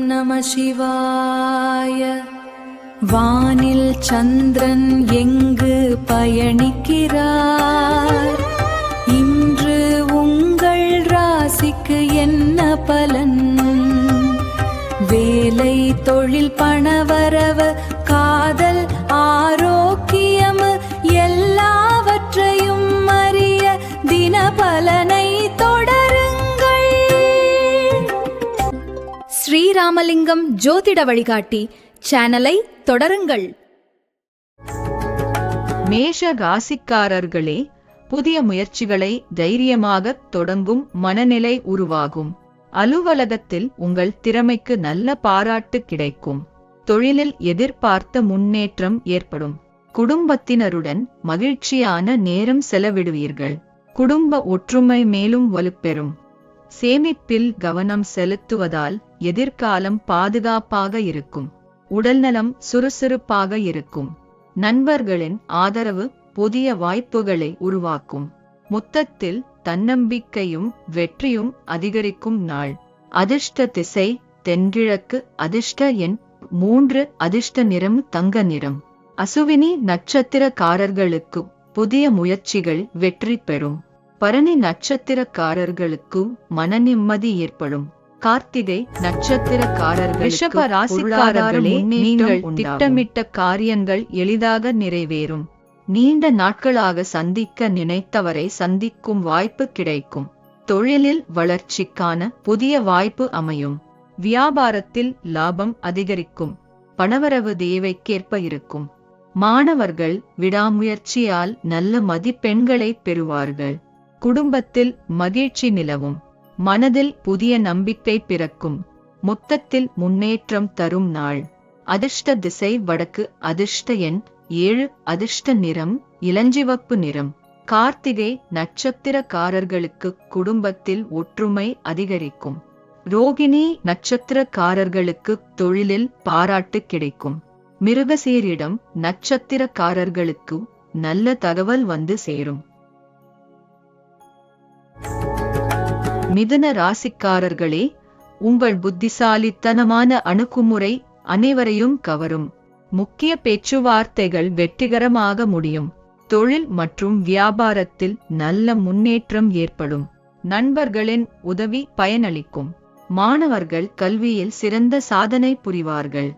நம சிவாய. வானில் சந்திரன் எங்கு பயணிக்கிறார்? இன்று உங்கள் ராசிக்கு என்ன பலன்? வேலை, தொழில், பணவரவு, காதல், ஆரோக்கியம் எல்லாவற்றையும் அறிய தினபலனை தொடருங்கள். ஸ்ரீராமலிங்கம் ஜோதிட வழிகாட்டி சேனலை தொடருங்கள். மேஷ ராசிக்காரர்களே, புதிய முயற்சிகளை தைரியமாக தொடங்கும் மனநிலை உருவாகும். அலுவலகத்தில் உங்கள் திறமைக்கு நல்ல பாராட்டு கிடைக்கும். தொழிலில் எதிர்பார்த்த முன்னேற்றம் ஏற்படும். குடும்பத்தினருடன் மகிழ்ச்சியான நேரம் செலவிடுவீர்கள். குடும்ப ஒற்றுமை மேலும் வலுப்பெறும். சேமிப்பில் கவனம் செலுத்துவதால் எதிர்காலம் பாதுகாப்பாக இருக்கும். உடல்நலம் சுறுசுறுப்பாக இருக்கும். நண்பர்களின் ஆதரவு புதிய வாய்ப்புகளை உருவாக்கும். மொத்தத்தில் தன்னம்பிக்கையும் வெற்றியும் அதிகரிக்கும் நாள். அதிர்ஷ்ட திசை தென்கிழக்கு. அதிர்ஷ்ட எண் 3. அதிர்ஷ்ட நிறம் தங்க நிறம். அசுவினி நட்சத்திரக்காரர்களுக்கு புதிய முயற்சிகள் வெற்றி பெறும். பரணி நட்சத்திரக்காரர்களுக்கு மன நிம்மதி ஏற்படும். கார்த்திகை நட்சத்திரக்காரர்கள் ரிஷப ராசிக்காரர்களே, நீங்கள் திட்டமிட்ட காரியங்கள் எளிதாக நிறைவேறும். நீண்ட நாட்களாக சந்திக்க நினைத்தவரை சந்திக்கும் வாய்ப்பு கிடைக்கும். தொழிலில் வளர்ச்சிக்கான புதிய வாய்ப்பு அமையும். வியாபாரத்தில் லாபம் அதிகரிக்கும். பணவரவு தேவைக்கேற்ப இருக்கும். மாணவர்கள் விடாமுயற்சியால் நல்ல மதிப்பெண்களை பெறுவார்கள். குடும்பத்தில் மகிழ்ச்சி நிலவும். மனதில் புதிய நம்பிக்கை பிறக்கும். மொத்தத்தில் முன்னேற்றம் தரும் நாள். அதிர்ஷ்ட திசை வடக்கு. அதிர்ஷ்ட எண் 7. அதிர்ஷ்ட நிறம் இளஞ்சிவப்பு நிறம். கார்த்திகை நட்சத்திரக்காரர்களுக்கு குடும்பத்தில் ஒற்றுமை அதிகரிக்கும். ரோகிணி நட்சத்திரக்காரர்களுக்கு தொழிலில் பாராட்டு கிடைக்கும். மிருகசீரிடம் நட்சத்திரக்காரர்களுக்கு நல்ல தகவல் வந்து சேரும். மிதுன ராசிக்காரர்களே, உங்கள் புத்திசாலித்தனமான அணுகுமுறை அனைவரையும் கவரும். முக்கிய பேச்சுவார்த்தைகள் வெற்றிகரமாக முடியும். தொழில் மற்றும் வியாபாரத்தில் நல்ல முன்னேற்றம் ஏற்படும். நண்பர்களின் உதவி பயனளிக்கும். மாணவர்கள் கல்வியில் சிறந்த சாதனை புரிவார்கள்.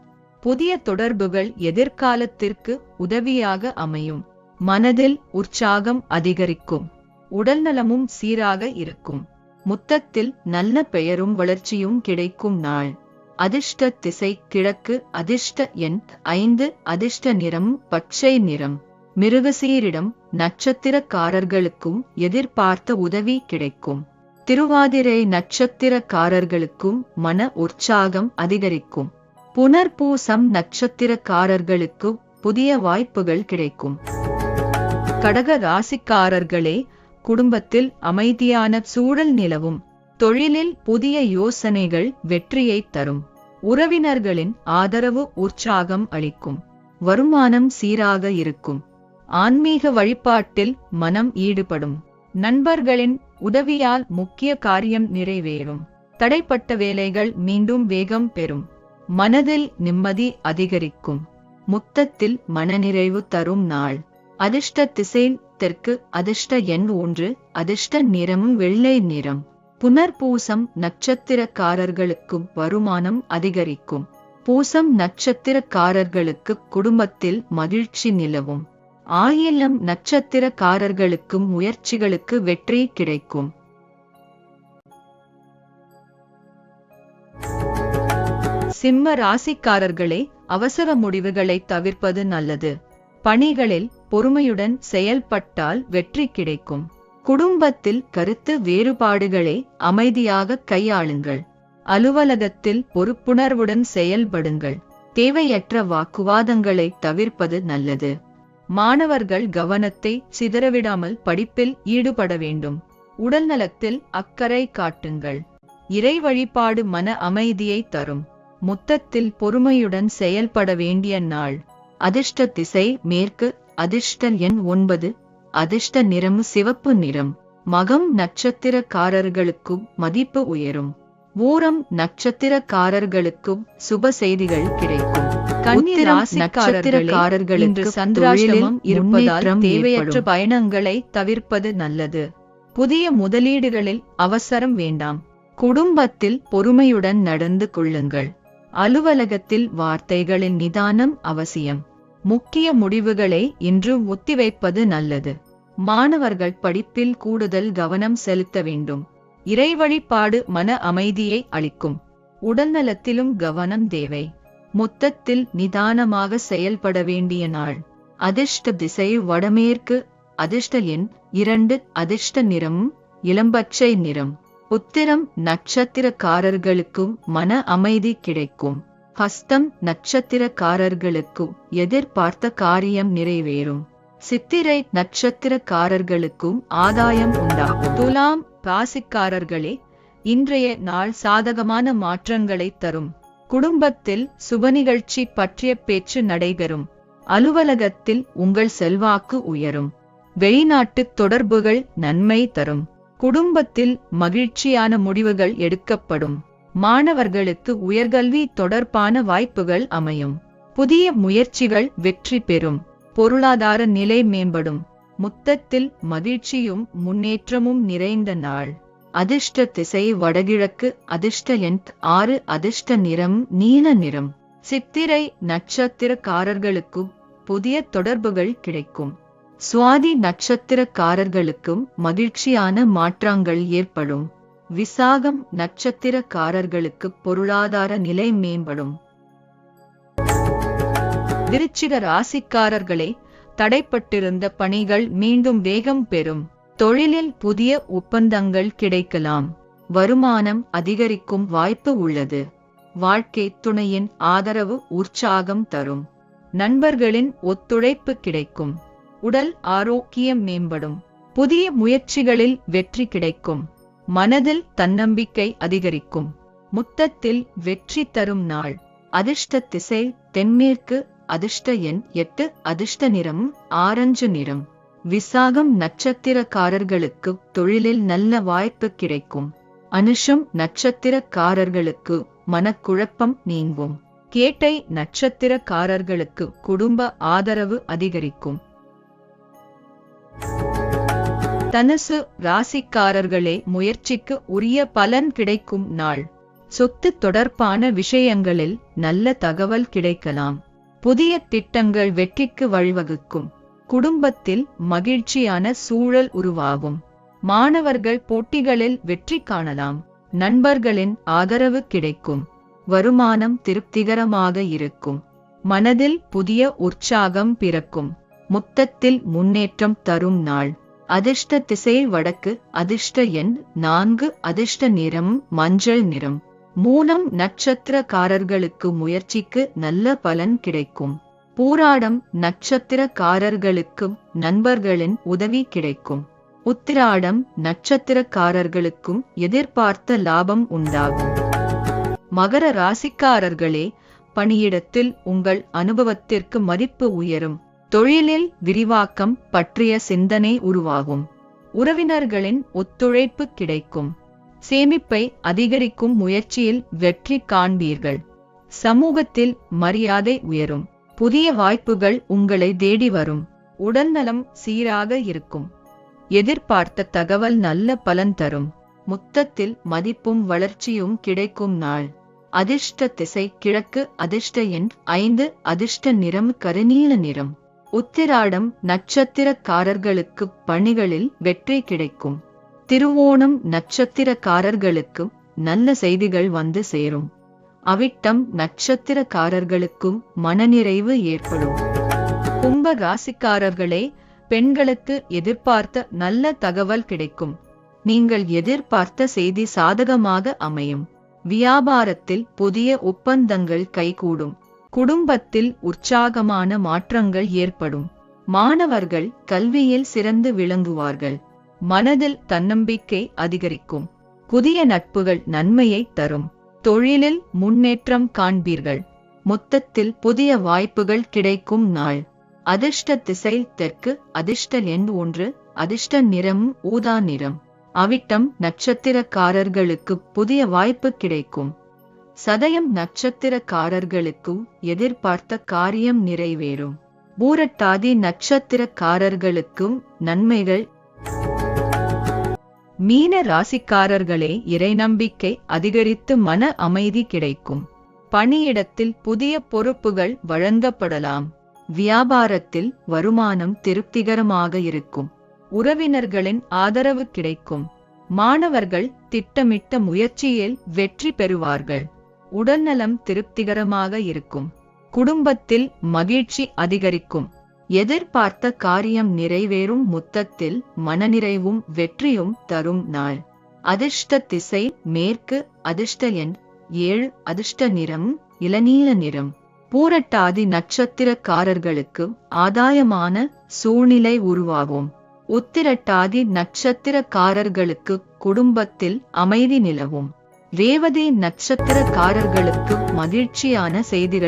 புதிய தொடர்புகள் எதிர்காலத்திற்கு உதவியாக அமையும். மனதில் உற்சாகம் அதிகரிக்கும். உடல்நலமும் சீராக இருக்கும். மொத்தத்தில் நல்ல பெயரும் வளர்ச்சியும் கிடைக்கும் நாள். அதிர்ஷ்ட திசை கிழக்கு. அதிர்ஷ்ட எண் 5. அதிர்ஷ்ட நிறம் பச்சை நிறம். மிருகசீரிடம் நட்சத்திரக்காரர்களுக்கும் எதிர்பார்த்த உதவி கிடைக்கும். திருவாதிரை நட்சத்திரக்காரர்களுக்கும் மன உற்சாகம் அதிகரிக்கும். புனர்பூசம் நட்சத்திரக்காரர்களுக்கு புதிய வாய்ப்புகள் கிடைக்கும். கடக ராசிக்காரர்களே, குடும்பத்தில் அமைதியான சூழல் நிலவும். தொழிலில் புதிய யோசனைகள் வெற்றியை தரும். உறவினர்களின் ஆதரவு உற்சாகம் அளிக்கும். வருமானம் சீராக இருக்கும். ஆன்மீக வழிபாட்டில் மனம் ஈடுபடும். நண்பர்களின் உதவியால் முக்கிய காரியம் நிறைவேறும். தடைப்பட்ட வேலைகள் மீண்டும் வேகம் பெறும். மனதில் நிம்மதி அதிகரிக்கும். மொத்தத்தில் மனநிறைவு தரும் நாள். அதிர்ஷ்ட திசை தெற்கு. அதிர்ஷ்ட எண் 1. அதிர்ஷ்ட நிறம் வெள்ளை நிறம். புனர்பூசம் நட்சத்திரக்காரர்களுக்கும் வருமானம் அதிகரிக்கும். பூசம் நட்சத்திரக்காரர்களுக்கு குடும்பத்தில் மகிழ்ச்சி நிலவும். ஆயில்யம் நட்சத்திரக்காரர்களுக்கும் முயற்சிகளுக்கு வெற்றி கிடைக்கும். சிம்ம ராசிக்காரர்களே, அவசர முடிவுகளை தவிர்ப்பது நல்லது. பணிகளில் பொறுமையுடன் செயல்பட்டால் வெற்றி கிடைக்கும். குடும்பத்தில் கருத்து வேறுபாடுகளை அமைதியாக கையாளுங்கள். அலுவலகத்தில் பொறுப்புணர்வுடன் செயல்படுங்கள். தேவையற்ற வாக்குவாதங்களை தவிர்ப்பது நல்லது. மாணவர்கள் கவனத்தை சிதறவிடாமல் படிப்பில் ஈடுபட வேண்டும். உடல்நலத்தில் அக்கறை காட்டுங்கள். இறை வழிபாடு மன அமைதியை தரும். மொத்தத்தில் பொறுமையுடன் செயல்பட வேண்டிய நாள். அதிர்ஷ்ட திசை மேற்கு. அதிர்ஷ்ட எண் 9. அதிர்ஷ்ட நிறம் சிவப்பு நிறம். மகம் நட்சத்திரக்காரர்களுக்கு மதிப்பு உயரும். ஊரம் நட்சத்திரக்காரர்களுக்கும் சுப செய்திகள் கிடைக்கும். கன்னி ராசிக்காரர்களுக்கு இன்று சந்திராஷ்டமம் இருப்பதால் தேவையற்ற பயணங்களை தவிர்ப்பது நல்லது. புதிய முதலீடுகளில் அவசரம் வேண்டாம். குடும்பத்தில் பொறுமையுடன் நடந்து கொள்ளுங்கள். அலுவலகத்தில் வார்த்தைகளின் நிதானம் அவசியம். முக்கிய முடிவுகளை இன்று ஒத்திவைப்பது நல்லது. மாணவர்கள் படிப்பில் கூடுதல் கவனம் செலுத்த வேண்டும். இறை வழிபாடு மன அமைதியை அளிக்கும். உடல்நலத்திலும் கவனம் தேவை. மொத்தத்தில் நிதானமாக செயல்பட வேண்டிய நாள். அதிர்ஷ்ட திசை வடமேற்கு. அதிர்ஷ்ட எண் 2. அதிர்ஷ்ட நிறம் இளம்பச்சை நிறம். உத்திரம் நட்சத்திரக்காரர்களுக்கும் மன அமைதி கிடைக்கும். ஹஸ்தம் நட்சத்திரக்காரர்களுக்கும் எதிர்பார்த்த காரியம் நிறைவேறும். சித்திரை நட்சத்திரக்காரர்களுக்கும் ஆதாயம் உண்டாகும். துலாம் ராசிக்காரர்களே, இன்றைய நாள் சாதகமான மாற்றங்களை தரும். குடும்பத்தில் சுப நிகழ்ச்சி பற்றிய பேச்சு நடைபெறும். அலுவலகத்தில் உங்கள் செல்வாக்கு உயரும். வெளிநாட்டு தொடர்புகள் நன்மை தரும். குடும்பத்தில் மகிழ்ச்சியான முடிவுகள் எடுக்கப்படும். மாணவர்களுக்கு உயர்கல்வி தொடர்பான வாய்ப்புகள் அமையும். புதிய முயற்சிகள் வெற்றி பெறும். பொருளாதார நிலை மேம்படும். மொத்தத்தில் மகிழ்ச்சியும் முன்னேற்றமும் நிறைந்த நாள். அதிர்ஷ்ட திசை வடகிழக்கு. அதிர்ஷ்ட எண் 6. அதிர்ஷ்ட நிறம் நீல நிறம். சித்திரை நட்சத்திரக்காரர்களுக்கும் புதிய தொடர்புகள் கிடைக்கும். சுவாதி நட்சத்திரக்காரர்களுக்கும் மகிழ்ச்சியான மாற்றங்கள் ஏற்படும். விசாகம் நட்சத்திரக்காரர்களுக்கு பொருளாதார நிலை மேம்படும். விருச்சிக ராசிக்காரர்களே, தடைப்பட்டிருந்த பணிகள் மீண்டும் வேகம் பெறும். தொழிலில் புதிய ஒப்பந்தங்கள் கிடைக்கலாம். வருமானம் அதிகரிக்கும் வாய்ப்பு உள்ளது. வாழ்க்கை துணையின் ஆதரவு உற்சாகம் தரும். நண்பர்களின் ஒத்துழைப்பு கிடைக்கும். உடல் ஆரோக்கியம் மேம்படும். புதிய முயற்சிகளில் வெற்றி கிடைக்கும். மனதில் தன்னம்பிக்கை அதிகரிக்கும். மொத்தத்தில் வெற்றி தரும் நாள். அதிர்ஷ்ட திசை தென்மேற்கு. அதிர்ஷ்ட எண் 8. அதிர்ஷ்ட நிறம் ஆரஞ்சு நிறம். விசாகம் நட்சத்திரக்காரர்களுக்கு தொழிலில் நல்ல வாய்ப்பு கிடைக்கும். அனுஷம் நட்சத்திரக்காரர்களுக்கு மனக்குழப்பம் நீங்கும். கேட்டை நட்சத்திரக்காரர்களுக்கு குடும்ப ஆதரவு அதிகரிக்கும். தனுசு ராசிக்காரர்களே, முயற்சிக்கு உரிய பலன் கிடைக்கும் நாள். சொத்து தொடர்பான விஷயங்களில் நல்ல தகவல் கிடைக்கலாம். புதிய திட்டங்கள் வெற்றிக்கு வழிவகுக்கும். குடும்பத்தில் மகிழ்ச்சியான சூழல் உருவாகும். மாணவர்கள் போட்டிகளில் வெற்றி காணலாம். நண்பர்களின் ஆதரவு கிடைக்கும். வருமானம் திருப்திகரமாக இருக்கும். மனதில் புதிய உற்சாகம் பிறக்கும். மொத்தத்தில் முன்னேற்றம் தரும் நாள். அதிர்ஷ்ட திசை வடக்கு. அதிர்ஷ்ட எண் 4. அதிர்ஷ்ட நிறம் மஞ்சள் நிறம். மூலம் நட்சத்திரக்காரர்களுக்கு முயற்சிக்கு நல்ல பலன் கிடைக்கும். பூராடம் நட்சத்திரக்காரர்களுக்கும் நண்பர்களின் உதவி கிடைக்கும். உத்திராடம் நட்சத்திரக்காரர்களுக்கும் எதிர்பார்த்த லாபம் உண்டாகும். மகர ராசிக்காரர்களே, பணியிடத்தில் உங்கள் அனுபவத்திற்கு மதிப்பு உயரும். தொழிலில் விரிவாக்கம் பற்றிய சிந்தனை உருவாகும். உறவினர்களின் ஒத்துழைப்பு கிடைக்கும். சேமிப்பை அதிகரிக்கும் முயற்சியில் வெற்றி காண்பீர்கள். சமூகத்தில் மரியாதை உயரும். புதிய வாய்ப்புகள் உங்களை தேடி வரும். உடல்நலம் சீராக இருக்கும். எதிர்பார்த்த தகவல் நல்ல பலன் தரும். மொத்தத்தில் மதிப்பும் வளர்ச்சியும் கிடைக்கும் நாள். அதிர்ஷ்ட திசை கிழக்கு. அதிர்ஷ்ட எண் 5. அதிர்ஷ்ட நிறம் கருநீல நிறம். உத்திராடம் நட்சத்திரக்காரர்களுக்கு பணிகளில் வெற்றி கிடைக்கும். திருவோணம் நட்சத்திரக்காரர்களுக்கு நல்ல செய்திகள் வந்து சேரும். அவிட்டம் நட்சத்திரக்காரர்களுக்கும் மனநிறைவு ஏற்படும். கும்ப ராசிக்காரர்களே, பெண்களுக்கு எதிர்பார்த்த நல்ல தகவல் கிடைக்கும். நீங்கள் எதிர்பார்த்த செய்தி சாதகமாக அமையும். வியாபாரத்தில் புதிய ஒப்பந்தங்கள் கைகூடும். குடும்பத்தில் உற்சாகமான மாற்றங்கள் ஏற்படும். மாணவர்கள் கல்வியில் சிறந்து விளங்குவார்கள். மனதில் தன்னம்பிக்கை அதிகரிக்கும். புதிய நட்புகள் நன்மையை தரும். தொழிலில் முன்னேற்றம் காண்பீர்கள். மொத்தத்தில் புதிய வாய்ப்புகள் கிடைக்கும் நாள். அதிர்ஷ்ட திசை தெற்கு. அதிர்ஷ்ட எண் 1. அதிர்ஷ்ட நிறம் ஊதா நிறம். அவிட்டம் நட்சத்திரக்காரர்களுக்கு புதிய வாய்ப்பு கிடைக்கும். சதயம் நட்சத்திரக்காரர்களுக்கு எதிர்பார்த்த காரியம் நிறைவேறும். பூரட்டாதி நட்சத்திரக்காரர்களுக்கும் நன்மைகள். மீன ராசிக்காரர்களே, இறை நம்பிக்கை அதிகரித்து மன அமைதி கிடைக்கும். பணியிடத்தில் புதிய பொறுப்புகள் வழங்கப்படலாம். வியாபாரத்தில் வருமானம் திருப்திகரமாக இருக்கும். உறவினர்களின் ஆதரவு கிடைக்கும். மாணவர்கள் திட்டமிட்ட முயற்சியில் வெற்றி பெறுவார்கள். உடல்நலம் திருப்திகரமாக இருக்கும். குடும்பத்தில் மகிழ்ச்சி அதிகரிக்கும். எதிர்பார்த்த காரியம் நிறைவேறும். மொத்தத்தில் மனநிறைவும் வெற்றியும் தரும் நாள். அதிர்ஷ்ட திசை மேற்கு. அதிர்ஷ்ட எண் 7. அதிர்ஷ்ட நிறம் இளநீல நிறம். பூரட்டாதி நட்சத்திரக்காரர்களுக்கு ஆதாயமான சூழ்நிலை உருவாகும். உத்திரட்டாதி நட்சத்திரக்காரர்களுக்கு குடும்பத்தில் அமைதி நிலவும். ரேவதி நட்சத்திரக்காரர்களுக்கு மகிழ்ச்சியான செய்திகள்